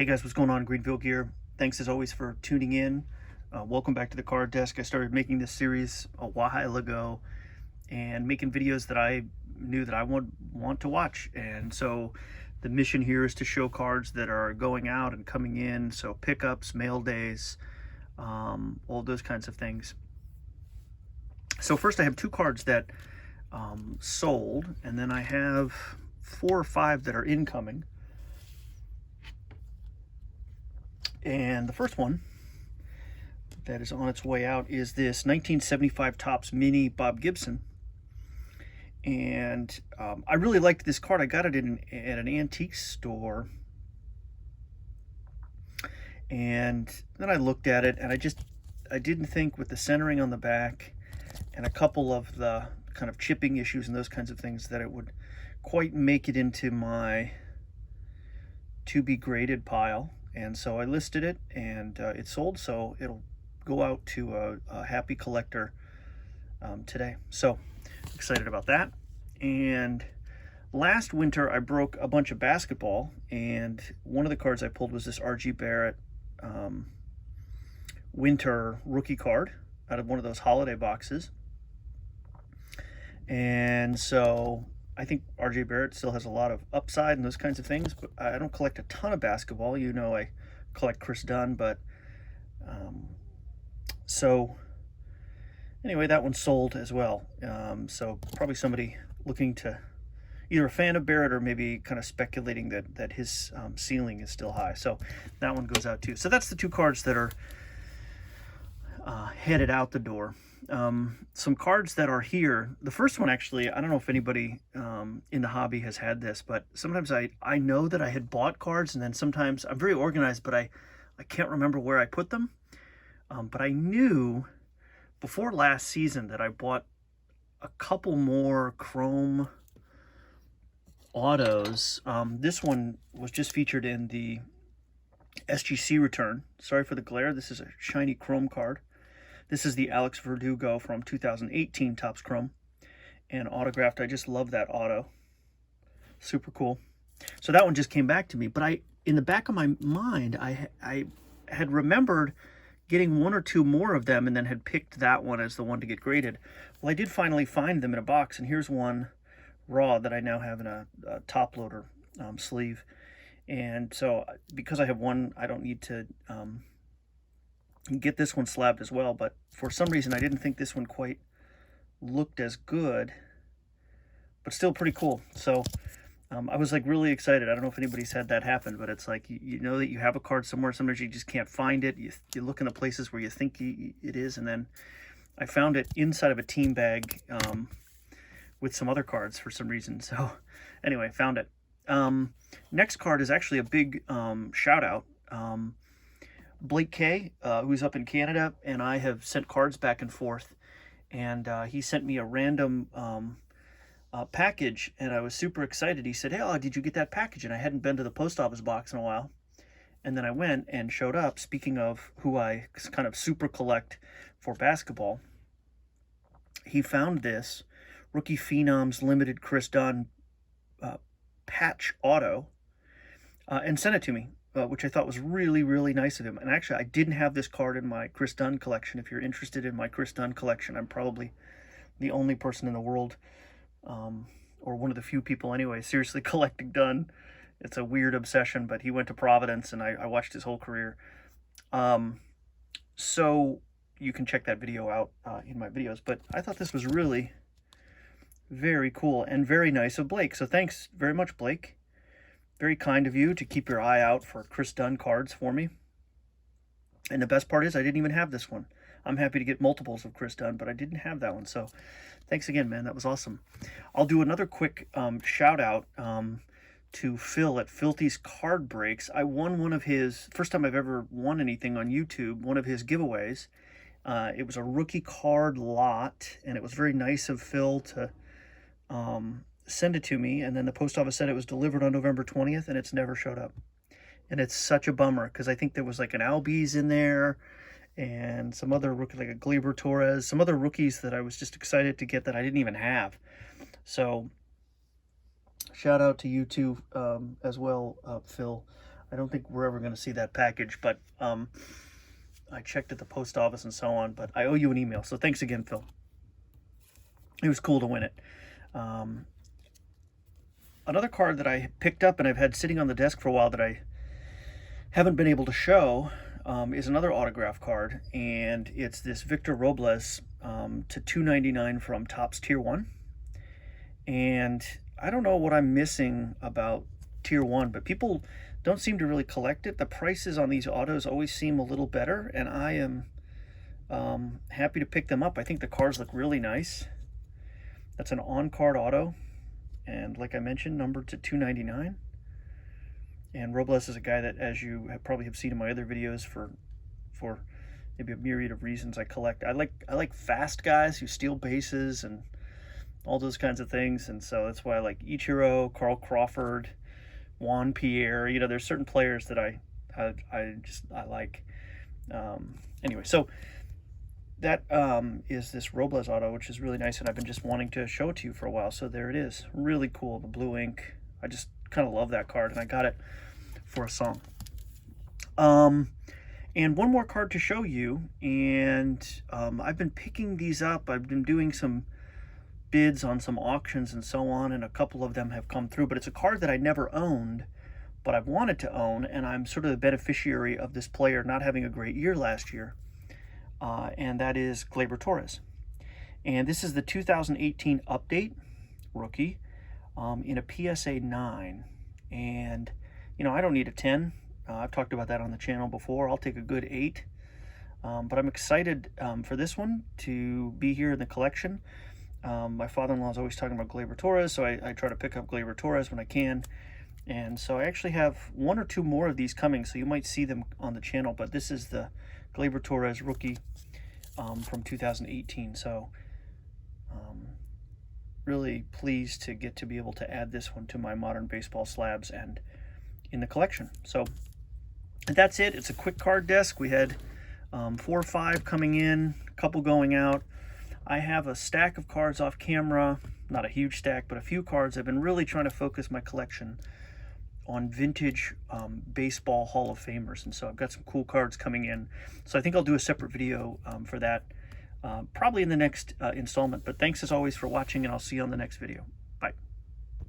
Hey guys, what's going on? Greenville Gear. Thanks as always for tuning in. Welcome back to the card desk. I started making this series a while ago and making videos that I knew that I would want to watch. And so the mission here is to show cards that are going out and coming in. So pickups, mail days, all those kinds of things. So first I have two cards that sold, and then I have 4 or 5 that are incoming. And the first one that is on its way out is this 1975 Topps Mini Bob Gibson. And I really liked this card. I got it at an antique store. And then I looked at it, and I didn't think, with the centering on the back and a couple of the kind of chipping issues and those kinds of things, that it would quite make it into my to be graded pile. And so I listed it, and it sold, so it'll go out to a happy collector today. So excited about that. And last winter I broke a bunch of basketball, and one of the cards I pulled was this R.G. Barrett winter rookie card out of one of those holiday boxes. And so I think R.J. Barrett still has a lot of upside and those kinds of things, but I don't collect a ton of basketball. You know, I collect Chris Dunn, but so anyway, that one sold as well. So probably somebody looking to, either a fan of Barrett or maybe kind of speculating that his ceiling is still high. So that one goes out too. So that's the two cards that are headed out the door. Some cards that are here. The first one, actually, I don't know if anybody in the hobby has had this, but sometimes I know that I had bought cards, and then sometimes I'm very organized, but I can't remember where I put them. But I knew before last season that I bought a couple more chrome autos. This one was just featured in the SGC return. Sorry for the glare. This is a shiny chrome card. This is the Alex Verdugo from 2018 Topps Chrome, and autographed. I just love that auto. Super cool. So that one just came back to me, but in the back of my mind, I had remembered getting 1 or 2 more of them, and then had picked that one as the one to get graded. Well, I did finally find them in a box, and here's one raw that I now have in a top loader sleeve. And so because I have one, I don't need to get this one slabbed as well, but for some reason I didn't think this one quite looked as good, but still pretty cool. So I was like really excited. I don't know if anybody's had that happen, but it's like you know that you have a card somewhere, sometimes you just can't find it. You look in the places where you think it is, and then I found it inside of a team bag with some other cards for some reason. So anyway, found it. Next card is actually a big shout out. Blake K, who's up in Canada, and I have sent cards back and forth, and he sent me a random package, and I was super excited. He said, "Hey, did you get that package?" And I hadn't been to the post office box in a while, and then I went and showed up. Speaking of who I kind of super collect for basketball, he found this Rookie Phenoms Limited Chris Dunn patch auto and sent it to me. Which I thought was really, really nice of him. And actually, I didn't have this card in my Chris Dunn collection. If you're interested in my Chris Dunn collection, I'm probably the only person in the world, or one of the few people anyway, seriously collecting Dunn. It's a weird obsession, but he went to Providence, and I watched his whole career. So you can check that video out in my videos. But I thought this was really very cool and very nice of Blake. So thanks very much, Blake. Very kind of you to keep your eye out for Chris Dunn cards for me. And the best part is I didn't even have this one. I'm happy to get multiples of Chris Dunn, but I didn't have that one. So thanks again, man. That was awesome. I'll do another quick shout out to Phil at Philthy's Card Breaks. I won one of his, first time I've ever won anything on YouTube, one of his giveaways. It was a rookie card lot, and it was very nice of Phil to send it to me, and then the post office said it was delivered on November 20th, and it's never showed up. And it's such a bummer, because I think there was like an Albies in there and some other rookie, like a Gleyber Torres, some other rookies that I was just excited to get that I didn't even have. So shout out to you too as well, Phil. I don't think we're ever going to see that package, but I checked at the post office and so on, but I owe you an email. So thanks again, Phil. It was cool to win it. Another card that I picked up and I've had sitting on the desk for a while that I haven't been able to show is another autograph card, and it's this Victor Robles to $2.99 from Topps Tier 1. And I don't know what I'm missing about Tier 1, but people don't seem to really collect it. The prices on these autos always seem a little better, and I am happy to pick them up. I think the cards look really nice. That's an on-card auto, and like I mentioned, numbered to $2.99. And Robles is a guy that, as you probably have seen in my other videos, for maybe a myriad of reasons, I collect. I like fast guys who steal bases and all those kinds of things, and so that's why I like Ichiro, Carl Crawford, Juan Pierre. You know, there's certain players that I like. Anyway, so that is this Robles auto, which is really nice, and I've been just wanting to show it to you for a while. So there it is, really cool. The blue ink. I just kind of love that card, and I got it for a song. And one more card to show you, and I've been picking these up. I've been doing some bids on some auctions and so on, and a couple of them have come through, but it's a card that I never owned, but I've wanted to own, and I'm sort of the beneficiary of this player not having a great year last year, and that is Gleyber Torres. And this is the 2018 update rookie in a PSA 9, and you know, I don't need a 10. I've talked about that on the channel before. I'll take a good 8, but I'm excited for this one to be here in the collection. My father-in-law is always talking about Gleyber Torres, so I try to pick up Gleyber Torres when I can. And so I actually have 1 or 2 more of these coming, so you might see them on the channel. But this is the Gleyber Torres rookie from 2018. So really pleased to get to be able to add this one to my modern baseball slabs and in the collection. So that's it. It's a quick card desk. We had 4 or 5 coming in, a couple going out. I have a stack of cards off camera, not a huge stack, but a few cards. I've been really trying to focus my collection on vintage baseball Hall of Famers, and so I've got some cool cards coming in. So I think I'll do a separate video for that, probably in the next installment. But thanks as always for watching, and I'll see you on the next video.